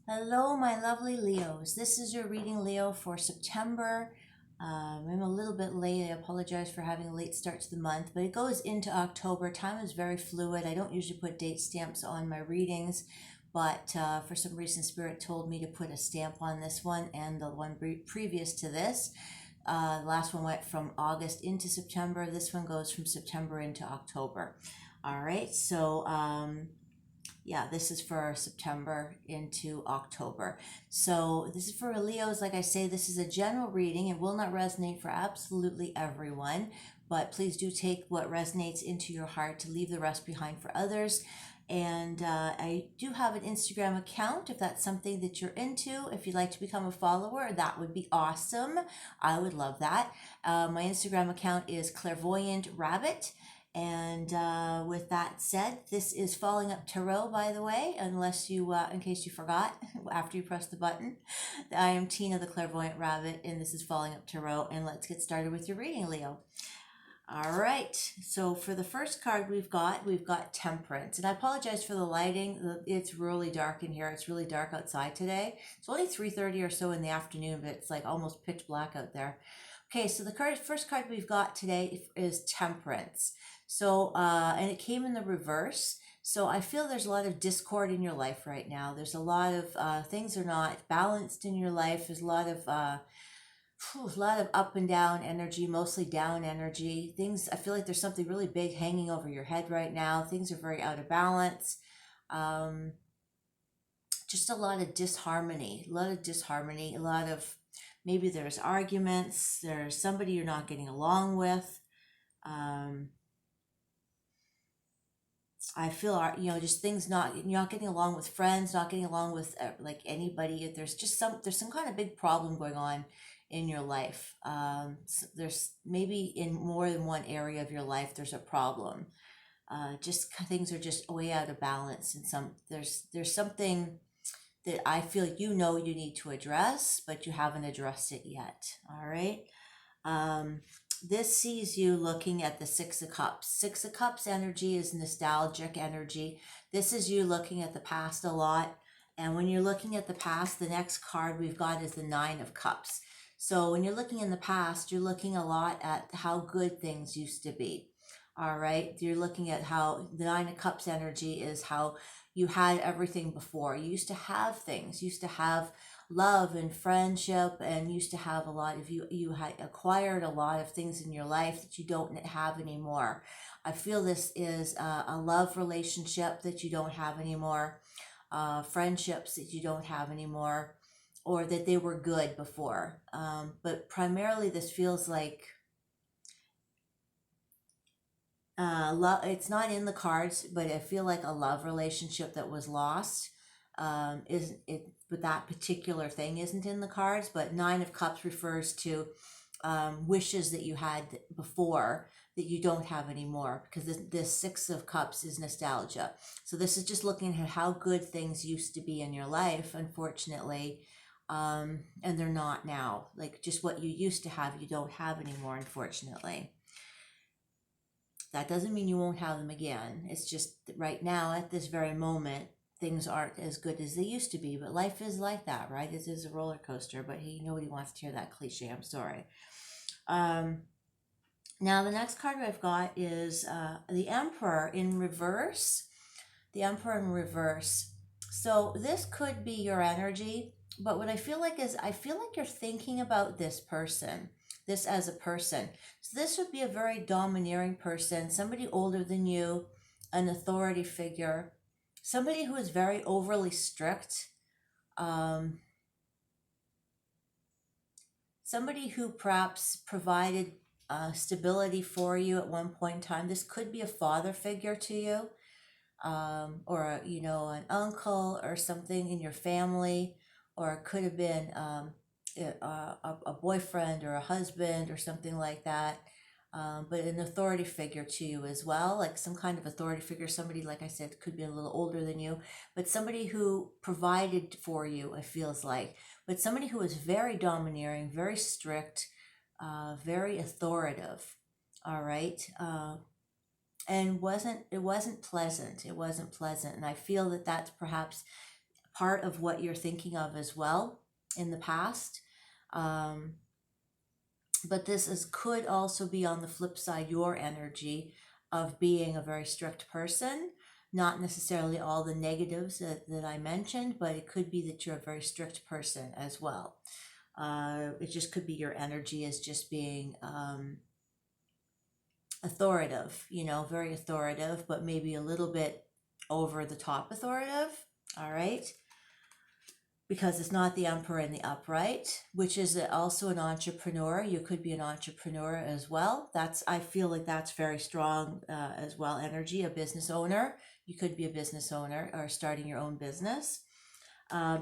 Hello, my lovely Leos. This is your reading, Leo, for September. I'm a little bit late. I apologize for having a late start to the month, but it goes into October. Time is very fluid. I don't usually put date stamps on my readings, but for some reason, Spirit told me to put a stamp on this one and the one previous to this. The last one went from August into September. This one goes from September into October. All right, so yeah, this is for September into October. So this is for Leos. Like I say, this is a general reading. It will not resonate for absolutely everyone, but please do take what resonates into your heart to leave the rest behind for others. And I do have an Instagram account if that's something that you're into. If you'd like to become a follower, that would be awesome. I would love that. My Instagram account is Clairvoyant Rabbit. And with that said, this is Falling Up Tarot, by the way, unless you, in case you forgot after you press the button. I am Tina the Clairvoyant Rabbit, and this is Falling Up Tarot. And let's get started with your reading, Leo. All right, so for the first card we've got Temperance. And I apologize for the lighting. It's really dark in here. It's really dark outside today. It's only 3:30 or so in the afternoon, but it's like almost pitch black out there. Okay, so the first card we've got today is Temperance. So, and it came in the reverse. So I feel there's a lot of discord in your life right now. There's a lot of things are not balanced in your life. There's a lot of up and down energy, mostly down energy. Things, I feel like there's something really big hanging over your head right now. Things are very out of balance. Um, just a lot of disharmony, a lot of maybe there's arguments, there's somebody you're not getting along with. Um, I feel just things not you're not getting along with friends, not getting along with like anybody. There's some kind of big problem going on in your life. There's maybe in more than one area of your life there's a problem. Just things are just way out of balance, and there's something that I feel you need to address, but you haven't addressed it yet. All right. Um, this sees you looking at the Six of Cups. Six of Cups energy is nostalgic energy. This is you looking at the past a lot. And when you're looking at the past, the next card we've got is the Nine of Cups. So when you're looking in the past, you're looking a lot at how good things used to be. All right. You're looking at how the Nine of Cups energy is how you had everything before. You used to have things, you used to have love and friendship, and used to have a lot of you had acquired a lot of things in your life that you don't have anymore. I feel this is a love relationship that you don't have anymore, friendships that you don't have anymore, or that they were good before, but primarily this feels like love. It's not in the cards, but I feel like a love relationship that was lost. Isn't it? But that particular thing isn't in the cards. But Nine of Cups refers to wishes that you had before that you don't have anymore, because this Six of Cups is nostalgia. So this is just looking at how good things used to be in your life, unfortunately, and they're not now. Like just what you used to have, you don't have anymore, unfortunately. That doesn't mean you won't have them again. It's just that right now, at this very moment, things aren't as good as they used to be. But life is like that, right? It is a roller coaster. But nobody wants to hear that cliche. I'm sorry. Um, Now the next card I've got is the Emperor in reverse. The Emperor in reverse. So this could be your energy, but what I feel like is I feel like you're thinking about this person, this as a person. So this would be a very domineering person, somebody older than you, an authority figure, somebody who is very overly strict, um, somebody who perhaps provided stability for you at one point in time. This could be a father figure to you, or an uncle or something in your family, or it could have been a boyfriend or a husband or something like that. But an authority figure to you as well, like some kind of authority figure, somebody, like I said, could be a little older than you, but somebody who provided for you, it feels like, but somebody who is very domineering, very strict, very authoritative. All right. And it wasn't pleasant. It wasn't pleasant. And I feel that that's perhaps part of what you're thinking of as well in the past. But could also be on the flip side, your energy of being a very strict person. Not necessarily all the negatives that I mentioned, but it could be that you're a very strict person as well. It just could be your energy as just being authoritative, very authoritative, but maybe a little bit over the top authoritative. All right. Because it's not the Emperor in the upright, which is also an entrepreneur. You could be an entrepreneur as well. I feel like that's very strong as well energy, a business owner. You could be a business owner or starting your own business.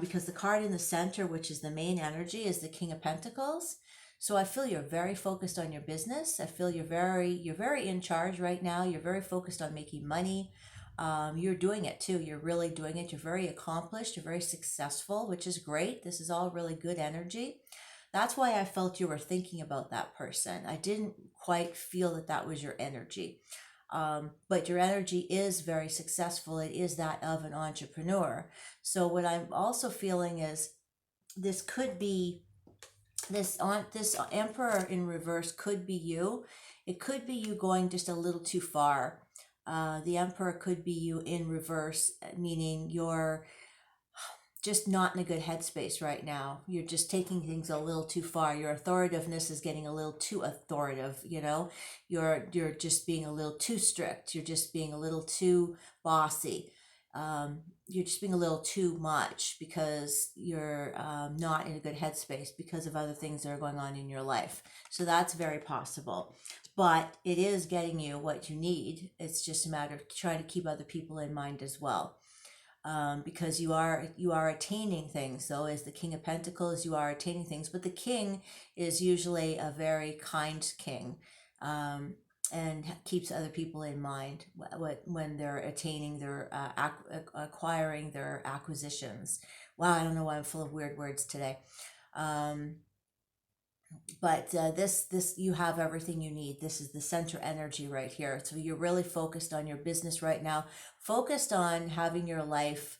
Because the card in the center, which is the main energy, is the King of Pentacles. So I feel you're very focused on your business. I feel you're very in charge right now. You're very focused on making money. You're doing it too. You're really doing it. You're very accomplished. You're very successful, which is great. This is all really good energy. That's why I felt you were thinking about that person. I didn't quite feel that was your energy. But your energy is very successful. It is that of an entrepreneur. So what I'm also feeling is this could be this Emperor in reverse could be you. It could be you going just a little too far. The Emperor could be you in reverse, meaning you're just not in a good headspace right now. You're just taking things a little too far. Your authoritativeness is getting a little too authoritative, You're just being a little too strict. You're just being a little too bossy. You're just being a little too much because you're not in a good headspace because of other things that are going on in your life. So that's very possible. But it is getting you what you need. It's just a matter of trying to keep other people in mind as well. Because you are attaining things. So as the King of Pentacles, you are attaining things. But the king is usually a very kind king. And keeps other people in mind when they're attaining their acquiring their acquisitions. Wow, I don't know why I'm full of weird words today. But this you have everything you need. This is the center energy right here. So you're really focused on your business right now, focused on having your life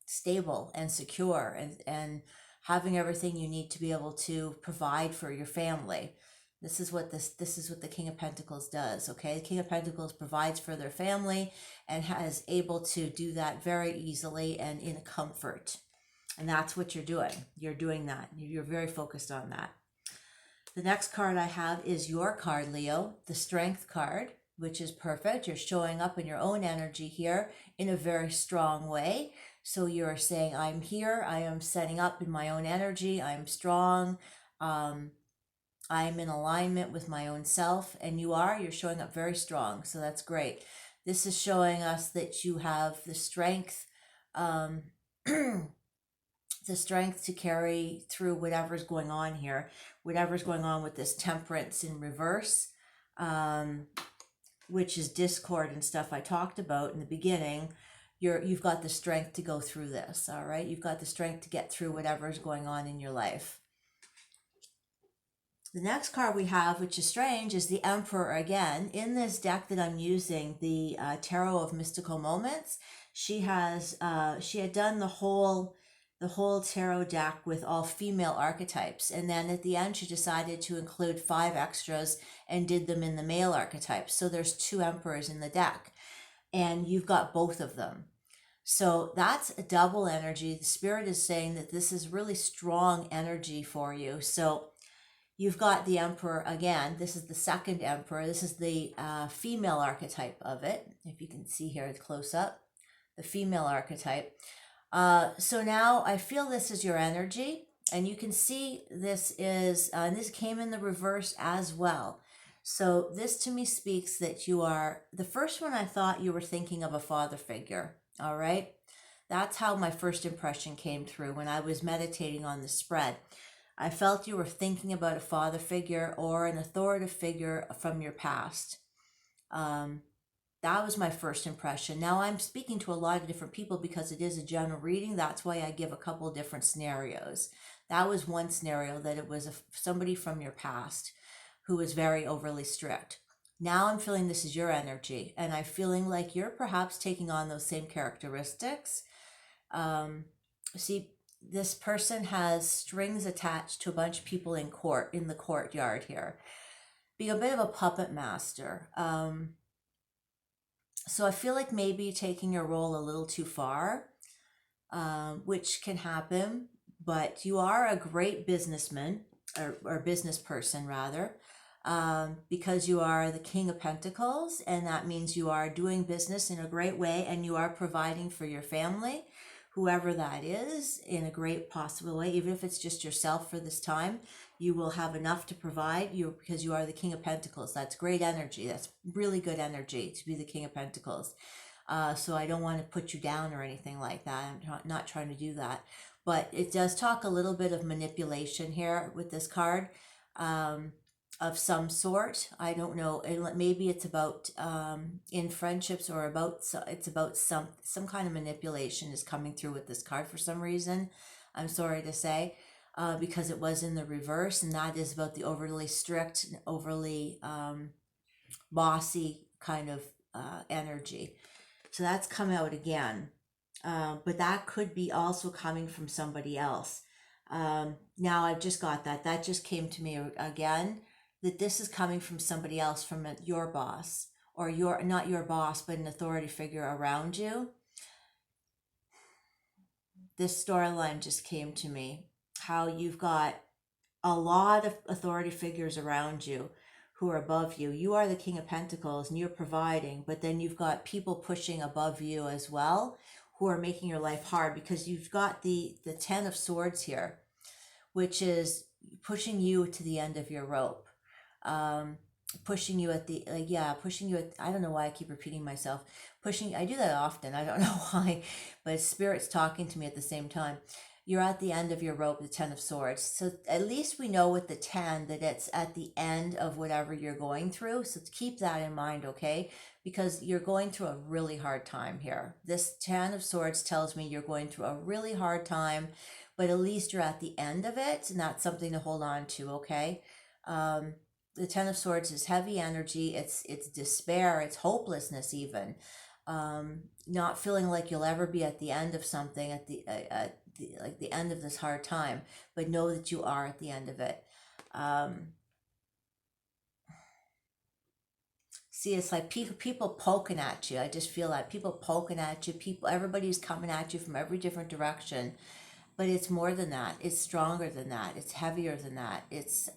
stable and secure, and having everything you need to be able to provide for your family. This is what the King of Pentacles does. Okay, the King of Pentacles provides for their family and is able to do that very easily and in comfort. And that's what you're doing. You're doing that. You're very focused on that. The next card I have is your card, Leo, the Strength card, which is perfect. You're showing up in your own energy here in a very strong way. So you're saying, I'm here. I am setting up in my own energy. I'm strong. I'm in alignment with my own self. And you're showing up very strong. So that's great. This is showing us that you have the strength, the strength to carry through whatever's going on here, whatever's going on with this Temperance in reverse, which is discord and stuff I talked about in the beginning. You've got the strength to go through this. All right. You've got the strength to get through whatever's going on in your life. The next card we have, which is strange, is the Emperor again. In this deck that I'm using, the Tarot of Mystical Moments, she had done the whole tarot deck with all female archetypes, and then at the end she decided to include 5 extras and did them in the male archetypes. So there's 2 emperors in the deck, and you've got both of them. So that's a double energy. The spirit is saying that this is really strong energy for you. So you've got the Emperor again. This is the second Emperor. This is the female archetype of it. If you can see here, it's close up, the female archetype. So now I feel this is your energy, and you can see this is, and this came in the reverse as well. So this to me speaks that you are, the first one I thought you were thinking of a father figure. All right. That's how my first impression came through when I was meditating on the spread. I felt you were thinking about a father figure or an authoritative figure from your past. That was my first impression. Now I'm speaking to a lot of different people because it is a general reading. That's why I give a couple different scenarios. That was one scenario, that it was somebody from your past who was very overly strict. Now I'm feeling this is your energy, and I'm feeling like you're perhaps taking on those same characteristics. Um, see, this person has strings attached to a bunch of people in court, in the courtyard here, being a bit of a puppet master. So I feel like maybe taking your role a little too far, which can happen, but you are a great businessman, or business person rather, because you are the King of Pentacles, and that means you are doing business in a great way and you are providing for your family, whoever that is, in a great possible way. Even if it's just yourself for this time, you will have enough to provide you, because you are the King of Pentacles. That's great energy. That's really good energy to be the King of Pentacles. So I don't want to put you down or anything like that. I'm not trying to do that. But it does talk a little bit of manipulation here with this card, of some sort. I don't know. Maybe it's about, in friendships, or about, so it's about some kind of manipulation is coming through with this card for some reason. I'm sorry to say, because it was in the reverse, and that is about the overly strict, overly bossy kind of energy. So that's come out again. But that could be also coming from somebody else. Now I've just got that. That just came to me again, that this is coming from somebody else, from your boss, or your, not your boss, but an authority figure around you. This storyline just came to me, how you've got a lot of authority figures around you who are above you. You are the King of Pentacles and you're providing, but then you've got people pushing above you as well, who are making your life hard, because you've got the 10 of Swords here, which is pushing you to the end of your rope. Pushing you at the, pushing you at, I don't know why I keep repeating myself. I do that often, I don't know why, but Spirit's talking to me at the same time. You're at the end of your rope, the 10 of Swords. So at least we know with the 10 that it's at the end of whatever you're going through. So keep that in mind, okay? Because you're going through a really hard time here. This 10 of Swords tells me you're going through a really hard time, but at least you're at the end of it, and that's something to hold on to, okay? The 10 of Swords is heavy energy. It's despair. It's hopelessness even. Not feeling like you'll ever be at the end of something, at the end of this hard time, but know that you are at the end of it. See, it's like people poking at you. I just feel that people poking at you. Everybody's coming at you from every different direction, but it's more than that. It's stronger than that. It's heavier than that. It's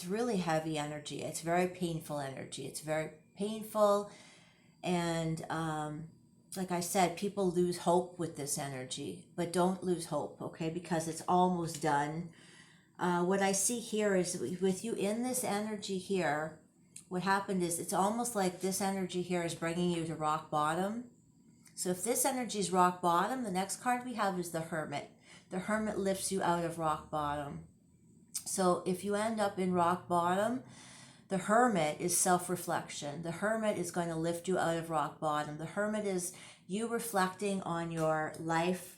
really heavy energy. It's very painful energy. It's very painful. And like I said, people lose hope with this energy, but don't lose hope, okay? Because it's almost done. What I see here is, with you in this energy here, what happened is, it's almost like this energy here is bringing you to rock bottom. So if this energy is rock bottom, the next card we have is the Hermit. The Hermit lifts you out of rock bottom. So if you end up in rock bottom, the Hermit is self-reflection. The Hermit is going to lift you out of rock bottom. The Hermit is you reflecting on your life.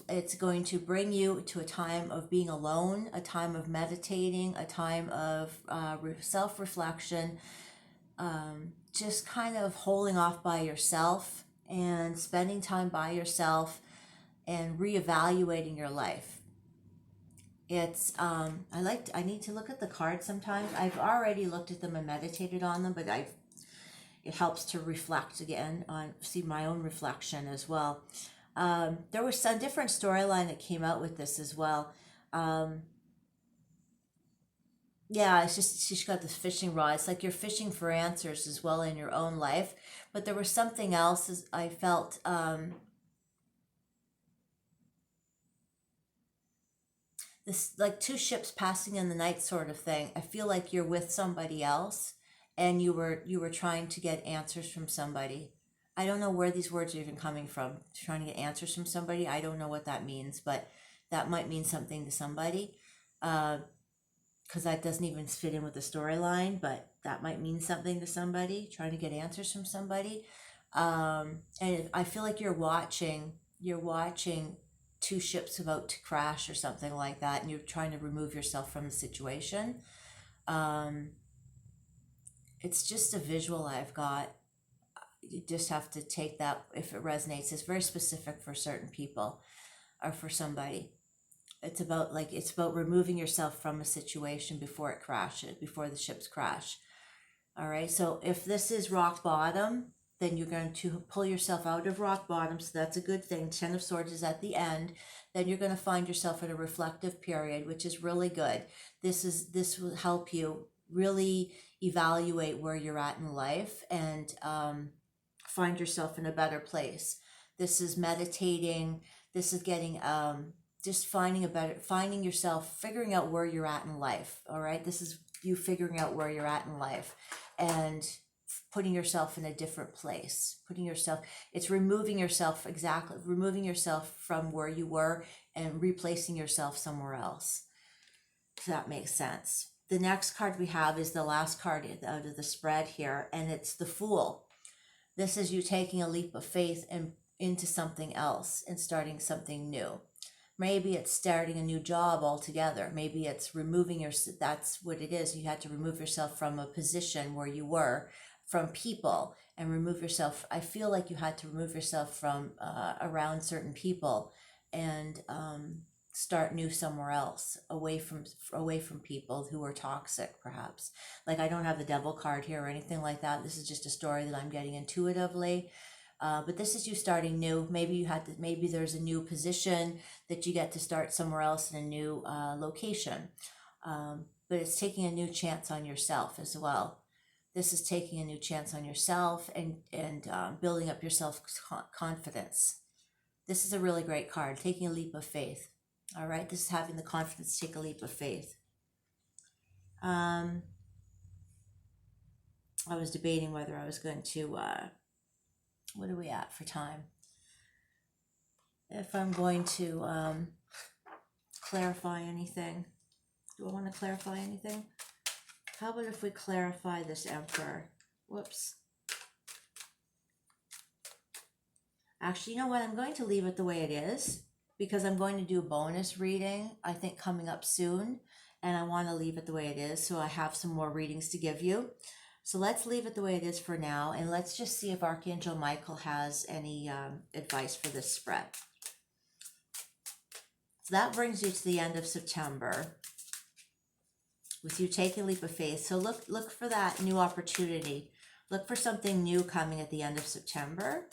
It's going to bring you to a time of being alone, a time of meditating, a time of self-reflection, just kind of holding off by yourself and spending time by yourself and reevaluating your life. It's I need to look at the cards sometimes. I've already looked at them and meditated on them, but it helps to reflect again, see my own reflection as well. There was some different storyline that came out with this as well. Yeah, it's just, she's got this fishing rod. It's like you're fishing for answers as well in your own life. But there was something else I felt, this like two ships passing in the night sort of thing. I feel like you're with somebody else, and you were trying to get answers from somebody. I don't know where these words are even coming from. Trying to get answers from somebody. I don't know what that means, but that might mean something to somebody. Because that doesn't even fit in with the storyline, but that might mean something to somebody. Trying to get answers from somebody. And I feel like you're watching two ships about to crash or something like that, and you're trying to remove yourself from the situation. Um, it's just a visual I've got. you just have to take that if it resonates. It's very specific for certain people or for somebody. It's about removing yourself from a situation before it crashes, before the ships crash. All right. So if this is rock bottom, then you're going to pull yourself out of rock bottom. So that's a good thing. 10 of Swords is at the end. Then you're going to find yourself in a reflective period, which is really good. This will help you really evaluate where you're at in life and find yourself in a better place. This is meditating. This is getting just finding yourself, figuring out where you're at in life. All right. This is you figuring out where you're at in life and putting yourself in a different place, it's removing yourself from where you were and replacing yourself somewhere else. If that makes sense. The next card we have is the last card out of the spread here, and it's the Fool. This is you taking a leap of faith and into something else and starting something new. Maybe it's starting a new job altogether. Maybe it's that's what it is. You had to remove yourself from a position where you were, from people, and remove yourself. I feel like you had to remove yourself from around certain people and start new somewhere else, away from people who are toxic, perhaps. Like, I don't have the Devil card here or anything like that. This is just a story that I'm getting intuitively. But this is you starting new. Maybe there's a new position that you get to start somewhere else in a new location. But it's taking a new chance on yourself as well. This is taking a new chance on yourself and building up your self-confidence. This is a really great card, taking a leap of faith. All right, this is having the confidence to take a leap of faith. I was debating whether I was going to, what are we at for time? If I'm going to clarify anything. Do I want to clarify anything? How about if we clarify this Emperor? Whoops. Actually, you know what? I'm going to leave it the way it is because I'm going to do a bonus reading, I think, coming up soon. And I want to leave it the way it is so I have some more readings to give you. So let's leave it the way it is for now. And let's just see if Archangel Michael has any advice for this spread. So that brings you to the end of September, with you taking a leap of faith. So look for that new opportunity. Look for something new coming at the end of September.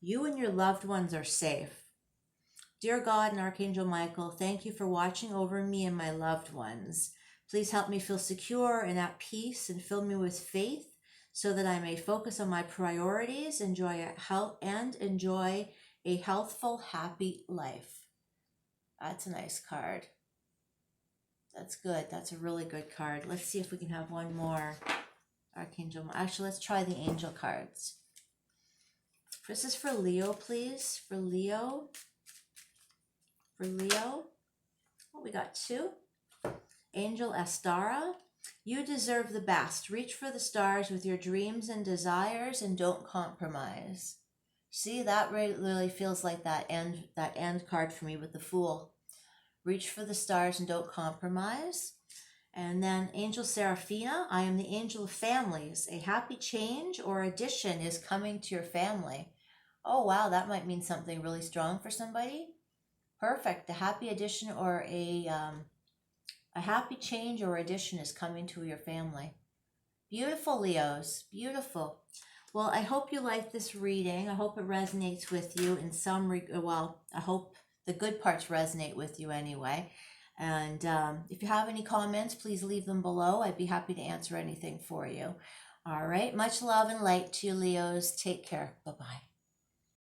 You and your loved ones are safe. Dear God and Archangel Michael, thank you for watching over me and my loved ones. Please help me feel secure and at peace and fill me with faith so that I may focus on my priorities, enjoy a healthful, happy life. That's a nice card. That's good. That's a really good card. Let's see if we can have one more. Archangel. Actually, let's try the angel cards. This is for Leo, please. For Leo. Oh, we got two. Angel Astara. You deserve the best. Reach for the stars with your dreams and desires and don't compromise. See, that really feels like that end card for me with the Fool. Reach for the stars and don't compromise. And then Angel Seraphina, I am the angel of families. A happy change or addition is coming to your family. Oh, wow, that might mean something really strong for somebody. Perfect. A happy addition or a happy change or addition is coming to your family. Beautiful, Leos. Beautiful. Well, I hope you like this reading. I hope it resonates with you in some I hope the good parts resonate with you anyway. And if you have any comments, please leave them below. I'd be happy to answer anything for you. All right. Much love and light to you, Leos. Take care. Bye-bye.